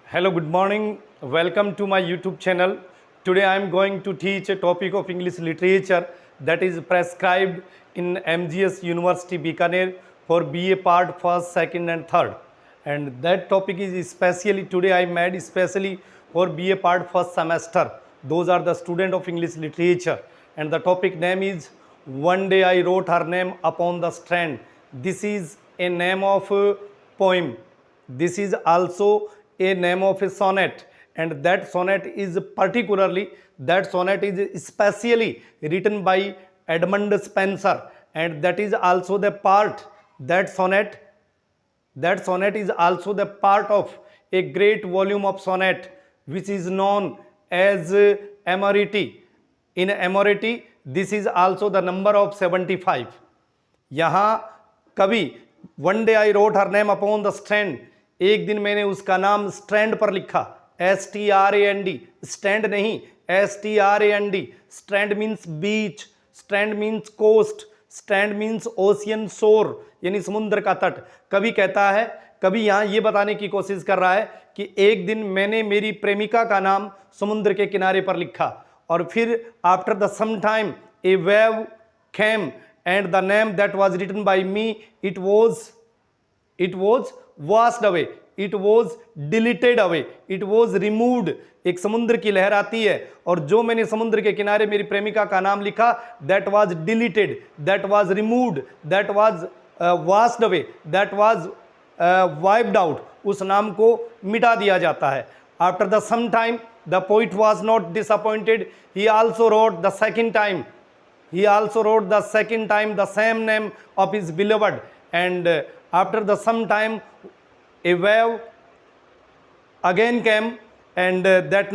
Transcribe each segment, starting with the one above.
Hello, good morning. Welcome to my YouTube channel. Today I am going to teach a topic of English literature that is prescribed in MGS University Bikaner for BA part 1st, 2nd and 3rd. And that topic is especially today I made especially for BA part 1st semester. Those are the student of English literature. And the topic name is One Day I Wrote Her Name Upon the Strand. This is a name of a poem. This is also a name of a sonnet, and that sonnet is especially written by Edmund Spenser, and that is also the part that sonnet is also the part of a great volume of sonnet which is known as Amoriti. In Amoriti, this is also the number of 75. यहाँ कवि one day I wrote her name upon the strand, एक दिन मैंने उसका नाम strand पर लिखा. STRAND, stand नहीं, STRAND. Strand means beach, strand means coast, strand means ocean shore, यानी समुद्र का तट. कवि कहता है, कवि यहाँ ये बताने की कोशिश कर रहा है कि एक दिन मैंने मेरी प्रेमिका का नाम समुद्र के किनारे पर लिखा और फिर after the some time a wave came and the name that was written by me, it was washed away, it was deleted away, it was removed. एक समुद्र की लहर आती है और जो मैंने समुद्र के किनारे मेरी प्रेमिका का नाम लिखा, that was deleted, that was removed, that was washed away, that was wiped out. उस नाम को मिटा दिया जाता है. After the some time, the poet was not disappointed. He also wrote the second time the same name of his beloved, and after the some time a wave again came, and that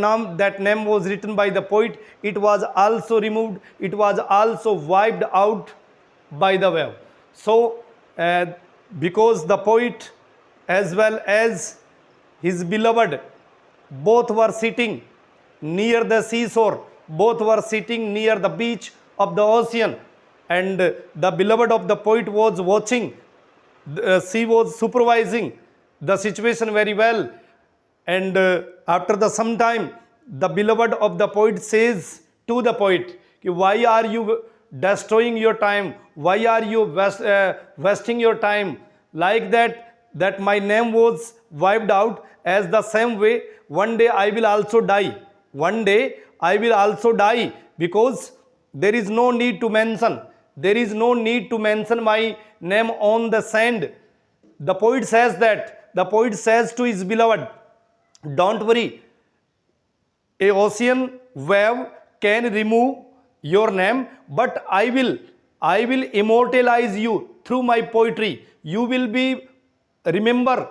name was written by the poet. It was also removed, it was also wiped out by the wave. So because the poet as well as his beloved both were sitting near the seashore, both were sitting near the beach of the ocean, and the beloved of the poet was watching, she was supervising the situation very well, and after the some time the beloved of the poet says to the poet, why are you destroying your time, why are you wasting your time like that my name was wiped out. As the same way, one day I will also die, one day I will also die, because there is no need to mention my name on the sand. The poet says to his beloved, don't worry, a ocean wave can remove your name, but I will immortalize you through my poetry. You will be remembered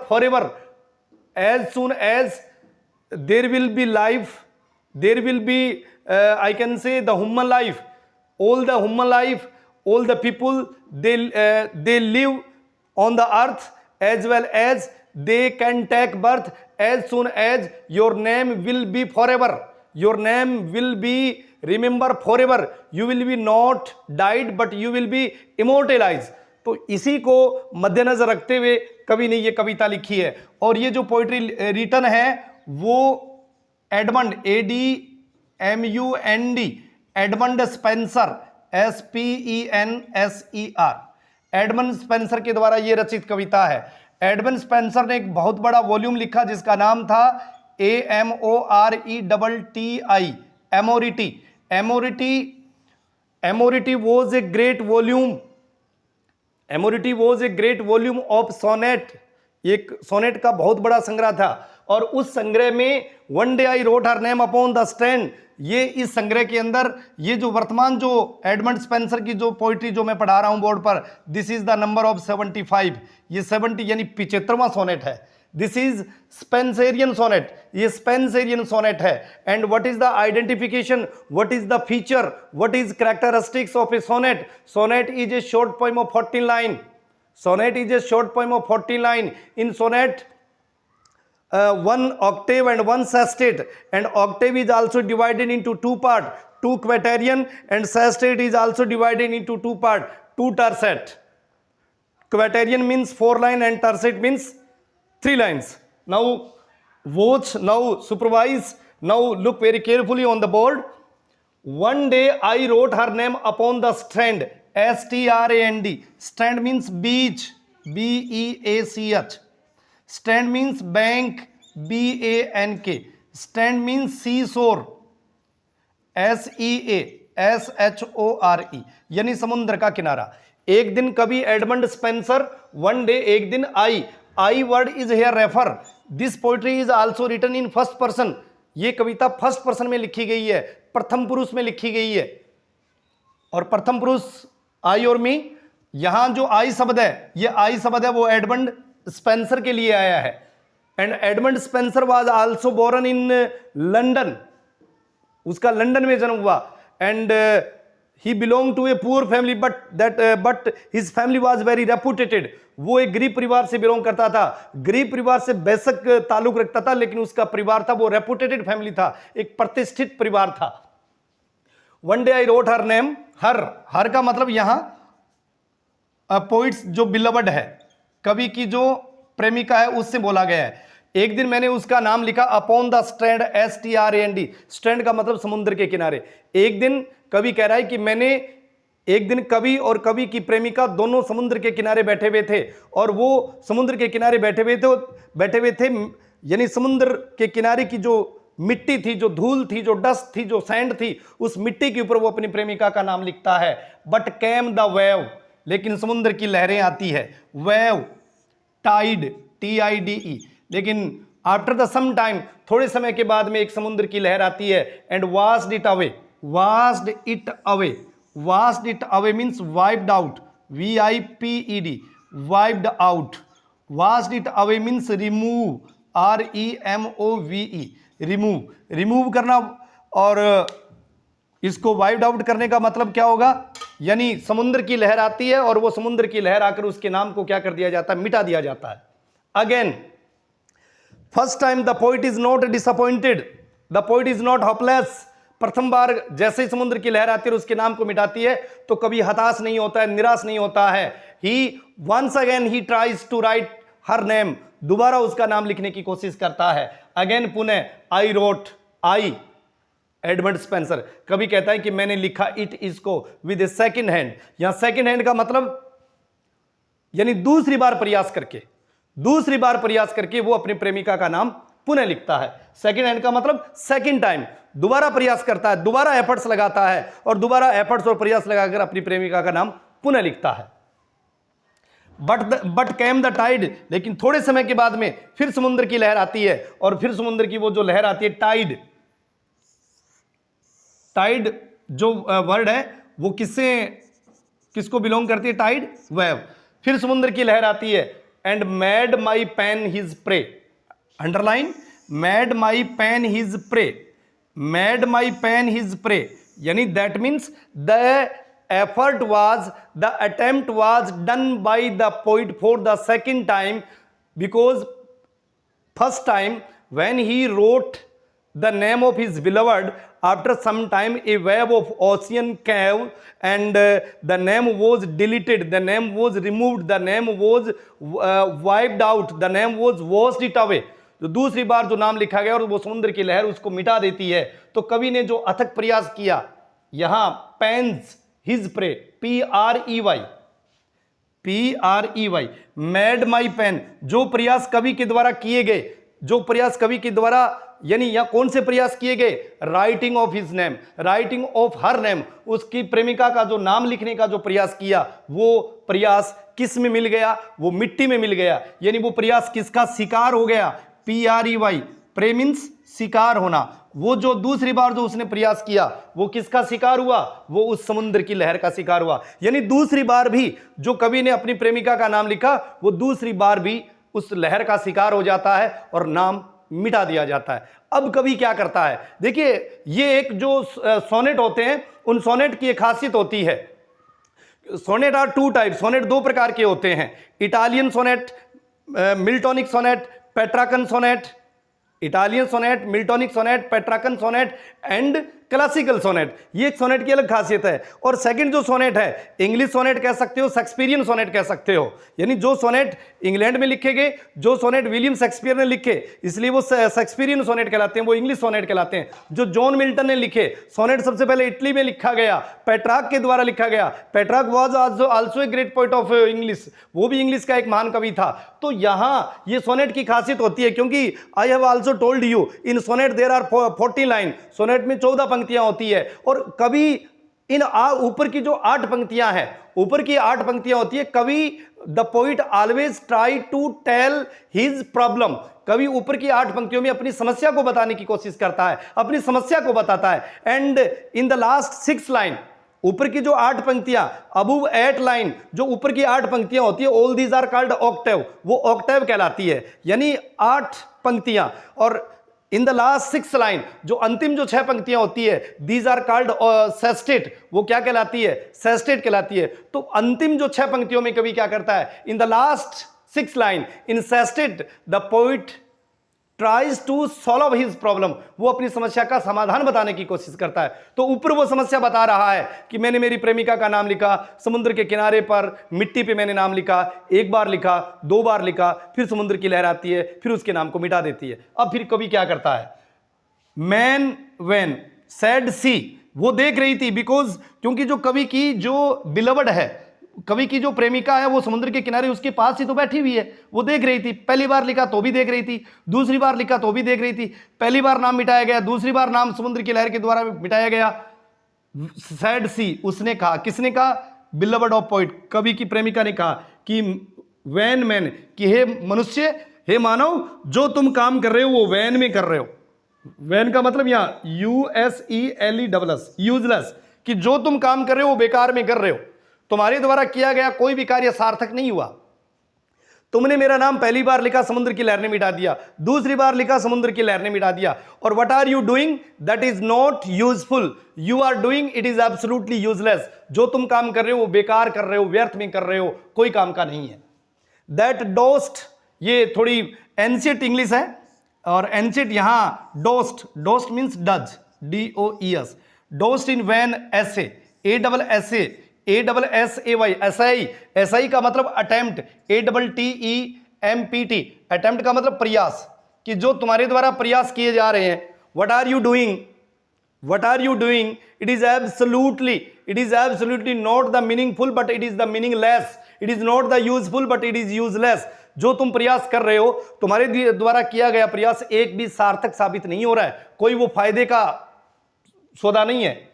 forever. As soon as there will be life, there will be I can say the human life, all the people, they live on the earth, as well as they can take birth. As soon as your name will be forever, your name will be remembered forever, you will be not died but you will be immortalized. तो इसी को मद्देनजर रखते हुए कवि ने ये कविता लिखी है. और ये जो पोइट्री रिटन है वो Edmund ADMUND Edmund Spenser SPENSER Edmund Spenser के द्वारा ये रचित कविता है. एडमंड स्पेंसर ने एक बहुत बड़ा वॉल्यूम लिखा जिसका नाम था AMORETTI, Amoriti was a great volume of sonnet. एक सोनेट का बहुत बड़ा संग्रह था और उस संग्रह में one day I wrote her name upon the strand, ये इस संग्रह के अंदर ये जो वर्तमान जो एडमंड स्पेंसर की जो पोइट्री जो मैं पढ़ा रहा हूं बोर्ड पर, this is the number of 75. ये 70 यानी 75वां सोनेट है. दिस इज स्पेंसेरियन सोनेट, ये स्पेंसेरियन सोनेट है. And what is the identification, what is the feature, what is characteristics of a sonnet. Sonnet is a short poem of 14 line. Sonnet is a short poem of 14 lines. In sonnet, one octave and one sestet, and octave is also divided into two parts, two quaternion, and sestet is also divided into two parts, two tercet. Quaternion means 4 line and tercet means 3 lines. Now watch, now supervise, now look very carefully on the board. One day I wrote her name upon the strand, strand. Strand means beach, beach. Strand means bank, bank. Strand means seashore, seashore, यानी समुद्र का किनारा. एक दिन कभी Edmund Spenser, one day एक दिन I word is here refer. This poetry is also written in first person. ये कविता फर्स्ट पर्सन में लिखी गई है, प्रथम पुरुष में लिखी गई है. और प्रथम पुरुष आई और मी, यहां जो आई शब्द है, ये आई शब्द है वो एडमंड स्पेंसर के लिए आया है. And Edmund Spenser was also born in London. उसका लंदन में जन्म हुआ. And he belonged to a poor family, but his family was very reputed. वो एक गरीब परिवार से बिलोंग करता था, गरीब परिवार से बेशक ताल्लुक रखता था, लेकिन उसका परिवार था वो रेपुटेटेड फैमिली था, एक प्रतिष्ठित परिवार था. One day I wrote her name. Her का मतलब यहां पोइट्स जो बिलवड है, कवि की जो प्रेमिका है, उससे बोला गया है. एक दिन मैंने उसका नाम लिखा upon the strand, strand. Strand का मतलब समुद्र के किनारे. एक दिन कवि कह रहा है कि मैंने एक दिन कवि और कवि की प्रेमिका दोनों समुद्र के किनारे बैठे हुए थे, और वो समुद्र के किनारे बैठे हुए थे, यानी समुद्र के किनारे की जो मिट्टी थी, जो धूल थी, जो डस्ट थी, जो सैंड थी, उस मिट्टी के ऊपर वो अपनी प्रेमिका का नाम लिखता है. बट कैम द वेव, लेकिन समुद्र की लहरें आती है. Wave, tide, TIDE. लेकिन आफ्टर द सम टाइम, थोड़े समय के बाद में एक समुद्र की लहर आती है. And washed it away. Washed it away means wiped out, VIPED, wiped out. Washed it away means remove, REMOVE, remove करना. और इसको वाइप्ड आउट करने का मतलब क्या होगा, यानी समुद्र की लहर आती है और वो समुद्र की लहर आकर उसके नाम को क्या कर दिया जाता है, मिटा दिया जाता है. Again, first time the poet is not disappointed, the poet is not hopeless. प्रथम बार जैसे ही समुद्र की लहर आती है और उसके नाम को मिटाती है तो कभी हताश नहीं होता है, निराश नहीं होता है. He once again he tries to write her name. दोबारा उसका नाम लिखने की कोशिश करता है. अगेन, पुनः, I wrote, I Edmund Spenser. कभी कहता है कि मैंने लिखा इट इसको विद ए सेकेंड हैंड. यहां सेकेंड हैंड का मतलब यानी दूसरी बार प्रयास करके वो अपनी प्रेमिका का नाम पुनः लिखता है. सेकेंड हैंड का मतलब सेकेंड टाइम, दोबारा प्रयास करता है, दोबारा एफर्ट्स लगाता है और दोबारा एफर्ट्स और प्रयास लगाकर अपनी प्रेमिका का नाम पुनः लिखता है. बट कैम द टाइड, लेकिन थोड़े समय के बाद में फिर समुद्र की लहर आती है. और फिर समुद्र की वो जो लहर आती है, टाइड जो वर्ड है वो किसको बिलोंग करती है, टाइड, वेव. फिर समुद्र की लहर आती है. And made my pen his prey. Underline, made my pen his prey. Made my pen his prey, यानी that means the effort was, the attempt was done by the poet for the second time, because first time when he wrote the name of his beloved, after some time a wave of ocean came and the name was deleted, the name was removed, the name was wiped out, the name was washed it away. तो दूसरी बार जो नाम लिखा गया और वो समुद्र की लहर उसको मिटा देती है. तो कवि ने जो अथक प्रयास किया, यहां pains his prey, PREY, made my pain, जो प्रयास कवि के द्वारा किए गए, जो प्रयास कवि के द्वारा, यानी यहां कौन से प्रयास किए गए, writing of his name, writing of her name, उसकी प्रेमिका का जो नाम लिखने का जो प्रयास किया, वो प्रयास किस में मिल गया, वो मिट्टी में मिल गया. यानी वो प्रयास किसका शिकार हो गया, PREY, प्रे मीन्स शिकार होना. वो जो दूसरी बार जो उसने प्रयास किया वो किसका शिकार हुआ, वो उस समुद्र की लहर का शिकार हुआ. यानी दूसरी बार भी जो कवि ने अपनी प्रेमिका का नाम लिखा, वो दूसरी बार भी उस लहर का शिकार हो जाता है और नाम मिटा दिया जाता है. अब कवि क्या करता है, देखिए, ये एक जो सोनेट होते हैं, उन सोनेट की एक खासियत होती है. Sonnet are two type, sonnet दो प्रकार के होते हैं, Italian sonnet, Miltonic sonnet, Petrarchan sonnet. Italian sonnet, Miltonic sonnet, Petrarchan sonnet and classical sonnet, ये एक सोनेट की अलग खासियत है। और सेकंड जो सोनेट है, इंग्लिश सोनेट कह सकते हो, शेक्सपियरियन सोनेट कह सकते हो, यानी जो सोनेट इंग्लैंड में लिखे गए, जो सोनेट विलियम शेक्सपियर ने लिखे इसलिए वो शेक्सपियरियन सोनेट कहलाते हैं, वो इंग्लिश सोनेट कहलाते हैं। जो जॉन मिल्टन ने लिखे सोनेट सबसे पहले इटली में लिखा गया, पेट्रार्क के द्वारा लिखा गया। Petrarch was also a great poet of English, वो भी इंग्लिश का एक महान कवि था। तो यहां ये सोनेट की खासियत होती है, क्योंकि I have also told you in sonnet there are 40 line, सोनेट में 14 पंक्तियां होती है। और कवि इन ऊपर की जो 8 पंक्तियां हैं, ऊपर की 8 पंक्तियां होती है, कवि the poet always try to tell his problem, कवि ऊपर की 8 पंक्तियों में अपनी समस्या को बताने की कोशिश करता है, अपनी समस्या को बताता है। And in the last 6 line, ऊपर की जो 8 पंक्तियां, अबव 8 लाइन, जो ऊपर की 8 पंक्तियां होती है, all these are called octave, वो ऑक्टेव कहलाती है, यानी 8 पंक्तियां। और इन द लास्ट 6 लाइन, जो अंतिम जो 6 पंक्तियां होती है, दीज आर कॉल्ड सेस्टेट, वो क्या कहलाती है? सेस्टेट कहलाती है। तो अंतिम जो 6 पंक्तियों में कवि क्या करता है? In the last 6 line in sestet the poet tries to solve his problem, वो अपनी समस्या का समाधान बताने की कोशिश करता है। तो ऊपर वो समस्या बता रहा है कि मैंने मेरी प्रेमिका का नाम लिखा, समुद्र के किनारे पर मिट्टी पे मैंने नाम लिखा, 1 बार लिखा, 2 बार लिखा, फिर समुद्र की लहर आती है, फिर उसके नाम को मिटा देती है। अब फिर कवि क्या करता है? मैन वेन सैड सी, वो देख रही थी, बिकॉज क्योंकि जो कवि की जो बिलवड है, कवि की जो प्रेमिका है, वो समुद्र के किनारे उसके पास ही तो बैठी हुई है, वो देख रही थी। पहली बार लिखा तो भी देख रही थी, दूसरी बार लिखा तो भी देख रही थी, पहली बार नाम मिटाया गया, दूसरी बार नाम समुद्र की लहर के द्वारा मिटाया गया। सैड सी, उसने कहा, किसने कहा? बिलवड ऑफ पोइट, कवि की प्रेमिका ने कहा कि वैन मैन, कि हे मनुष्य, हे मानव, जो तुम काम कर रहे हो वो वैन में कर रहे हो। वैन का मतलब यहां USELESS, यूजलेस, कि जो तुम काम कर रहे हो वो बेकार में कर रहे हो, तुम्हारे द्वारा किया गया कोई भी कार्य सार्थक नहीं हुआ। तुमने मेरा नाम पहली बार लिखा, समुद्र की लहर ने मिटा दिया, दूसरी बार लिखा, समुद्र की लहर ने मिटा दिया। और what are you doing? That is not useful, you are doing it is absolutely useless, जो तुम काम कर रहे हो वो बेकार कर रहे हो, व्यर्थ में कर रहे हो, कोई काम का नहीं है। दैट डोस्ट, ये थोड़ी एंशिएंट इंग्लिश है, और एंशिएंट यहां dost, dost means does, DOES, dost in vain assay, ASSAY, SI का मतलब अटेम्प्ट, ATTEMPT, अटेम्प्ट का मतलब प्रयास, कि जो तुम्हारे द्वारा प्रयास किए जा रहे हैं। What are you doing? What are you doing? It is absolutely not the meaningful but it is the meaningless, it is not the useful but it is useless. जो तुम प्रयास कर रहे हो, तुम्हारे द्वारा किया गया प्रयास एक भी सार्थक साबित नहीं हो रहा है, कोई वो फायदे का सौदा नहीं है।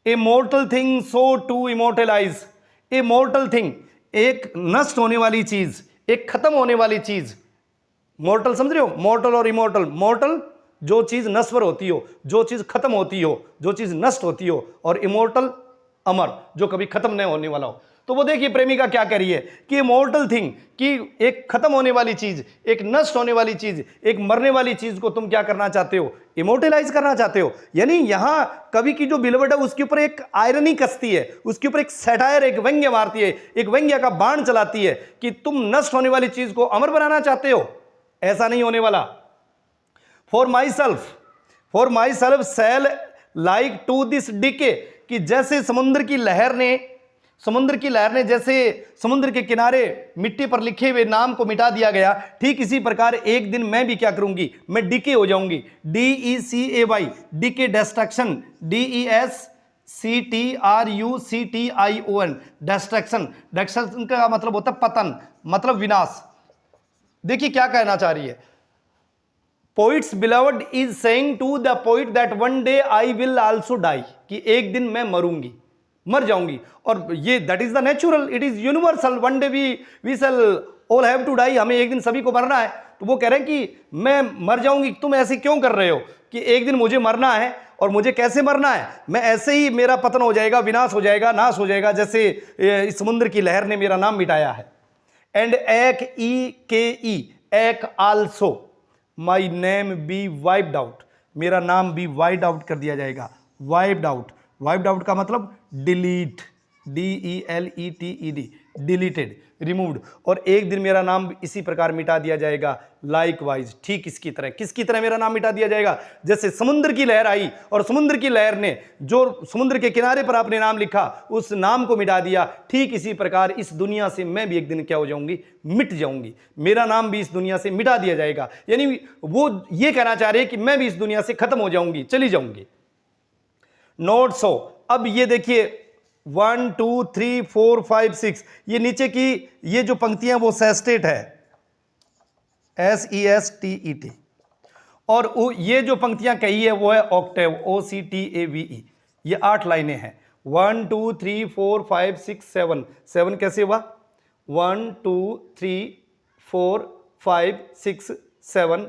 A mortal thing so to immortalize, a mortal thing, एक नष्ट होने वाली चीज, एक खत्म होने वाली चीज। मोर्टल समझ रहे हो? मोर्टल और इमोर्टल, मोर्टल जो चीज नश्वर होती हो, जो चीज खत्म होती हो, जो चीज नष्ट होती हो, और इमोर्टल अमर, जो कभी खत्म नहीं होने वाला हो। तो वो देखिए प्रेमिका क्या कह रही है कि इमोर्टल थिंग, कि एक खत्म होने वाली चीज, एक नष्ट होने वाली चीज, एक मरने वाली चीज को तुम क्या करना चाहते हो? इमोर्टलाइज करना चाहते हो। यानी यहां कवि की जो बिलवड है उसके ऊपर एक आयरनी कसती है, उसके ऊपर एक सैटायर, एक व्यंग्य मारती है, एक व्यंग्य का बाण चलाती है कि तुम नष्ट होने वाली चीज को अमर बनाना चाहते हो, ऐसा नहीं होने वाला। For myself shall like to this decay, कि जैसे समुद्र की लहर ने जैसे समुद्र के किनारे मिट्टी पर लिखे हुए नाम को मिटा दिया गया, ठीक इसी प्रकार एक दिन मैं भी क्या करूंगी? मैं डिके हो जाऊंगी, DECAY, decay, destruction, DESCTRUCTION, destruction. Destruction का मतलब होता है पतन, मतलब विनाश। देखिए क्या कहना चाह रही है, poets beloved is saying to the poet that one day I will also die, कि एक दिन मैं मरूंगी, मर जाऊंगी। और ये that is the natural, it is universal, one day we shall all have to die, हमें एक दिन सभी को मरना है। तो वो कह रहे हैं कि मैं मर जाऊंगी, तुम ऐसे क्यों कर रहे हो कि एक दिन मुझे मरना है, और मुझे कैसे मरना है? मैं ऐसे ही, मेरा पतन हो जाएगा, विनाश हो जाएगा, नाश हो जाएगा, जैसे इस समुद्र की लहर ने मेरा नाम मिटाया है। And eke also my name be wiped out, मेरा नाम भी वाइप्ड आउट कर दिया जाएगा। वाइप्ड आउट का मतलब डिलीट, DELETED, डिलीटेड, रिमूव्ड, और एक दिन मेरा नाम इसी प्रकार मिटा दिया जाएगा। लाइकवाइज, ठीक इसकी तरह, किसकी तरह मेरा नाम मिटा दिया जाएगा? जैसे समुद्र की लहर आई और समुद्र की लहर ने जो समुद्र के किनारे पर अपने नाम लिखा उस नाम को मिटा दिया, ठीक इसी प्रकार इस दुनिया से मैं भी एक दिन क्या हो जाऊंगी? मिट जाऊंगी। मेरा नाम भी इस दुनिया से मिटा दिया जाएगा। यानी वो ये कहना चाह रहे हैं कि मैं भी इस दुनिया से खत्म हो जाऊंगी, चली जाऊंगी। नोट 100। अब ये देखिए 1 2 3 4 5 6, ये नीचे की ये जो पंक्तियां वो सेस्टेट है, SESTET, और ये जो पंक्तियां कही है वो है ऑक्टेव, OCTAVE। ये 8 लाइनें हैं। 1 2 3 4 5 6 7, 7 कैसे हुआ? 1 2 3 4 5 6 7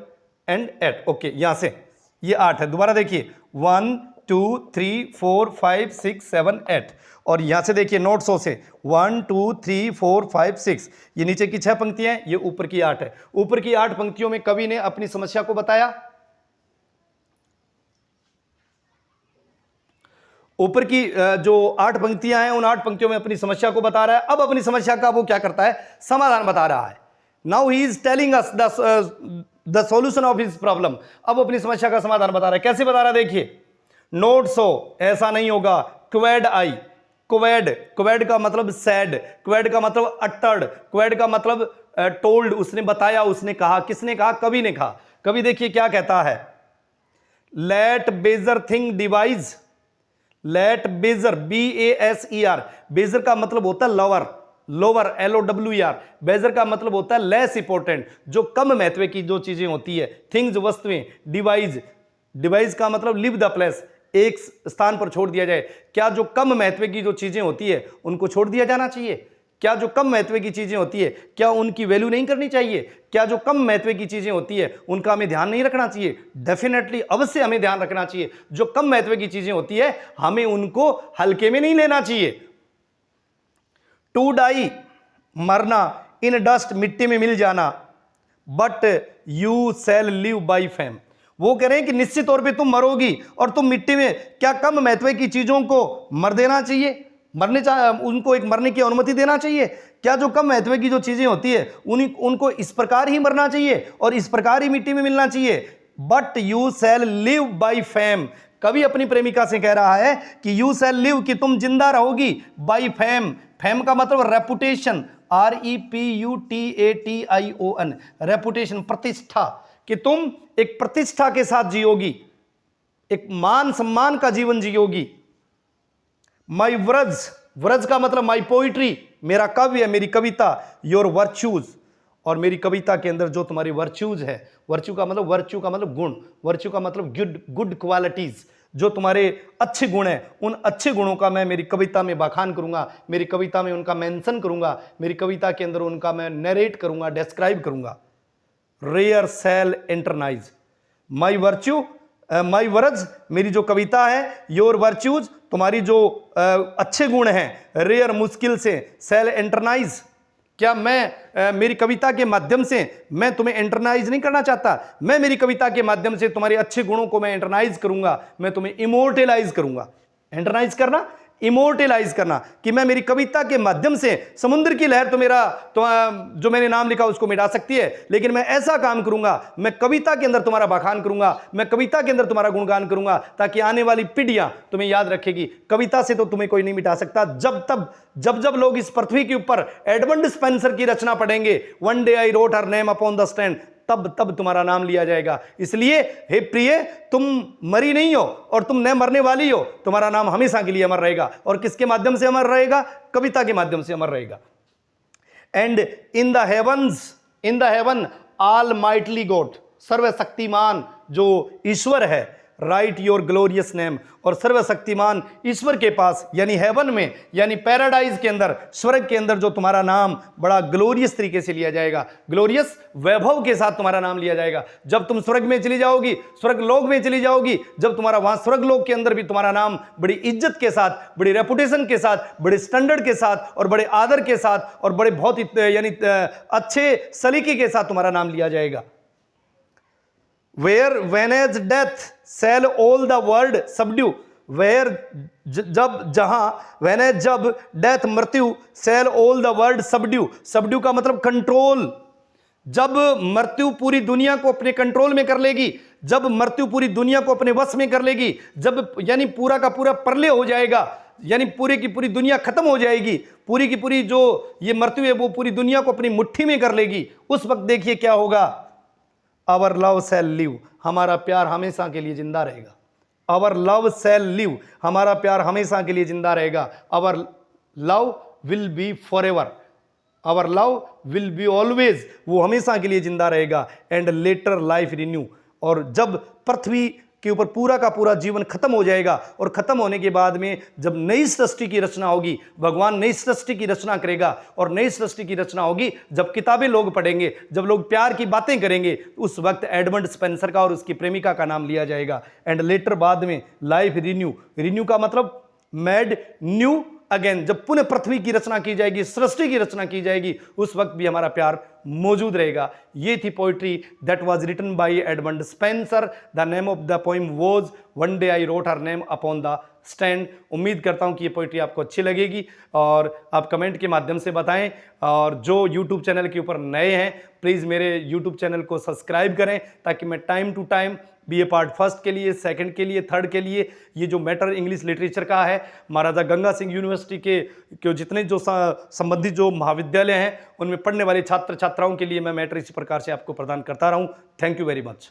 एंड 8। ओके, यहां से ये 8 है। दोबारा देखिए 1 2 3 4 5 6 7 8, और यहां से देखिए नोट 100 से 1 2 3 4 5 6, ये नीचे की 6 पंक्तियां हैं, ये ऊपर की 8 है। ऊपर की 8 पंक्तियों में कवि ने अपनी समस्या को बताया। ऊपर की जो 8 पंक्तियां हैं उन 8 पंक्तियों में अपनी समस्या को बता रहा है। अब अपनी समस्या का वो क्या करता है? समाधान बता रहा है। Now he is telling us the solution of his problem. अब अपनी समस्या का समाधान बता रहा है। कैसे बता रहा है? देखिए नोट 100, ऐसा नहीं होगा। क्वेड आई, क्वेड, क्वेड का मतलब सैड, क्वेड का मतलब अटर्ड, क्वेड का मतलब टोल्ड, उसने बताया, उसने कहा। किसने कहा? कवि ने कहा। कवि देखिए क्या कहता है, let baser thing devise, let baser, BASER, baser का मतलब होता है लवर, लोअर, LOWER। बेजर का मतलब होता है लेस इंपॉर्टेंट, जो कम महत्व की जो चीजें होती है, थिंग्स वस्तुएं। डिवाइज, डिवाइज का मतलब लिव द प्लेस, एक स्थान पर छोड़ दिया जाए। क्या जो कम महत्व की जो चीजें होती है उनको छोड़ दिया जाना चाहिए? क्या जो कम महत्व की चीजें होती है क्या उनकी वैल्यू नहीं करनी चाहिए? क्या जो कम महत्व की चीजें होती है उनका हमें ध्यान नहीं रखना चाहिए? डेफिनेटली, अवश्य हमें ध्यान रखना चाहिए। जो कम महत्व की चीजें होती है हमें उनको हल्के में नहीं लेना चाहिए। टू डाई, मरना, इन डस्ट, मिट्टी में मिल जाना, but you shall live by fame. वो कह रहे हैं कि निश्चित तौर पे तुम मरोगी और तुम मिट्टी में। क्या कम महत्व की चीजों को मर देना चाहिए? उनको एक मरने की अनुमति देना चाहिए? क्या जो कम महत्व की जो चीजें होती है उनको इस प्रकार ही मरना चाहिए और इस प्रकार ही मिट्टी में मिलना चाहिए? But you shall live by fame. कवि अपनी प्रेमिका से कह रहा है कि यू शैल लिव, कि तुम जिंदा रहोगी, बाई फेम। फेम का मतलब रेपुटेशन, REPUTATION, रेपुटेशन, प्रतिष्ठा, कि तुम एक प्रतिष्ठा के साथ जियोगी, एक मान सम्मान का जीवन जियोगी। माई व्रज, व्रज का मतलब माई पोइट्री, मेरा काव्य, मेरी कविता। योर वर्च्यूज, और मेरी कविता के अंदर जो तुम्हारी वर्च्यूज है, वर्च्यू का मतलब गुण, वर्च्यू का मतलब गुड क्वालिटीज, जो तुम्हारे अच्छे गुण हैं, उन अच्छे गुणों का मैं मेरी कविता में बखान करूंगा, मेरी कविता में उनका मेंशन करूंगा, मेरी कविता के अंदर उनका मैं नरेट करूंगा, डिस्क्राइब करूंगा। Rare shall eternize, my virtue, my words, मेरी जो कविता है, योर वर्च्यूज, तुम्हारी जो अच्छे गुण हैं, रेयर, मुश्किल से, सेल एंटरनाइज, क्या मैं मेरी कविता के माध्यम से मैं तुम्हें एंटरनाइज नहीं करना चाहता? मैं मेरी कविता के माध्यम से तुम्हारे अच्छे गुणों को मैं एंटरनाइज करूंगा, मैं तुम्हें इमोर्टलाइज करूंगा। एंटरनाइज करना, इमोर्टलाइज करना, कि मैं मेरी कविता के माध्यम से समुद्र की लहर तो जो मैंने नाम लिखा उसको मिटा सकती है, लेकिन मैं ऐसा काम करूंगा, मैं कविता के अंदर तुम्हारा बखान करूंगा, मैं कविता के अंदर तुम्हारा गुणगान करूंगा, ताकि आने वाली पीढ़ियां तुम्हें याद रखेगी। कविता से तो तुम्हें कोई नहीं मिटा सकता। जब लोग इस पृथ्वी के ऊपर एडमंड स्पेंसर की रचना पढ़ेंगे, one day I wrote her name upon the stand, तब तुम्हारा नाम लिया जाएगा। इसलिए हे प्रिय, तुम मरी नहीं हो और तुम न मरने वाली हो, तुम्हारा नाम हमेशा के लिए अमर रहेगा। और किसके माध्यम से अमर रहेगा? कविता के माध्यम से अमर रहेगा। And in the haven all mightily God, सर्वशक्तिमान जो ईश्वर है, राइट योर ग्लोरियस नेम, और सर्वशक्तिमान ईश्वर के पास यानी हेवन में, यानी पैराडाइज के अंदर, स्वर्ग के अंदर जो तुम्हारा नाम बड़ा ग्लोरियस तरीके से लिया जाएगा, ग्लोरियस वैभव के साथ तुम्हारा नाम लिया जाएगा। जब तुम स्वर्ग में चली जाओगी, स्वर्ग लोक में चली जाओगी, जब तुम्हारा वहां स्वर्ग लोक के अंदर भी तुम्हारा नाम बड़ी इज्जत के साथ, बड़ी रेपुटेशन के साथ, बड़े स्टैंडर्ड के साथ और बड़े आदर के साथ और बड़े बहुत यानी अच्छे सलीके के साथ तुम्हारा नाम लिया जाएगा। Where when as death shall all the world subdue, where जब जहां वेन ए जब डेथ मृत्यु shall all the world subdue, subdue का मतलब कंट्रोल, जब मृत्यु पूरी दुनिया को अपने कंट्रोल में कर लेगी, जब मृत्यु पूरी दुनिया को अपने वश में कर लेगी, जब यानी पूरा का पूरा प्रलय हो जाएगा, यानी पूरी की पूरी दुनिया खत्म हो जाएगी, पूरी की पूरी जो ये मृत्यु है वो पूरी दुनिया को अपनी मुट्ठी में कर लेगी, उस वक्त देखिए क्या होगा। आवर लव शैल लिव, हमारा प्यार हमेशा के लिए जिंदा रहेगा। आवर लव शैल लिव, हमारा प्यार हमेशा के लिए जिंदा रहेगा। Our love will be for ever, our love will be always, वो हमेशा के लिए जिंदा रहेगा। एंड लेटर लाइफ रिन्यू, और जब पृथ्वी के ऊपर पूरा का पूरा जीवन खत्म हो जाएगा और खत्म होने के बाद में जब नई सृष्टि की रचना होगी, भगवान नई सृष्टि की रचना करेगा, और नई सृष्टि की रचना होगी जब किताबें लोग पढ़ेंगे, जब लोग प्यार की बातें करेंगे, उस वक्त एडमंड स्पेंसर का और उसकी प्रेमिका का नाम लिया जाएगा। एंड लेटर बाद में लाइफ रिन्यू, रिन्यू का मतलब मेड न्यू अगेन, जब पुनः पृथ्वी की रचना की जाएगी, सृष्टि की रचना की जाएगी, उस वक्त भी हमारा प्यार मौजूद रहेगा। ये थी poetry that was written by Edmund Spenser. The name of the poem was one day I wrote her name upon the stand. उम्मीद करता हूं कि ये पोइट्री आपको अच्छी लगेगी और आप कमेंट के माध्यम से बताएं। और जो यूट्यूब चैनल के ऊपर नए हैं, प्लीज़ मेरे यूट्यूब चैनल को सब्सक्राइब करें, ताकि मैं time to time BA part first के लिए, सेकंड के लिए, थर्ड के लिए, ये जो मैटर इंग्लिश लिटरेचर का है, महाराजा गंगा सिंह यूनिवर्सिटी के जितने जो संबंधित जो महाविद्यालय हैं, उनमें पढ़ने वाले छात्र छात्राओं के लिए मैं मैटर इसी प्रकार से आपको प्रदान करता रहूं। Thank you very much.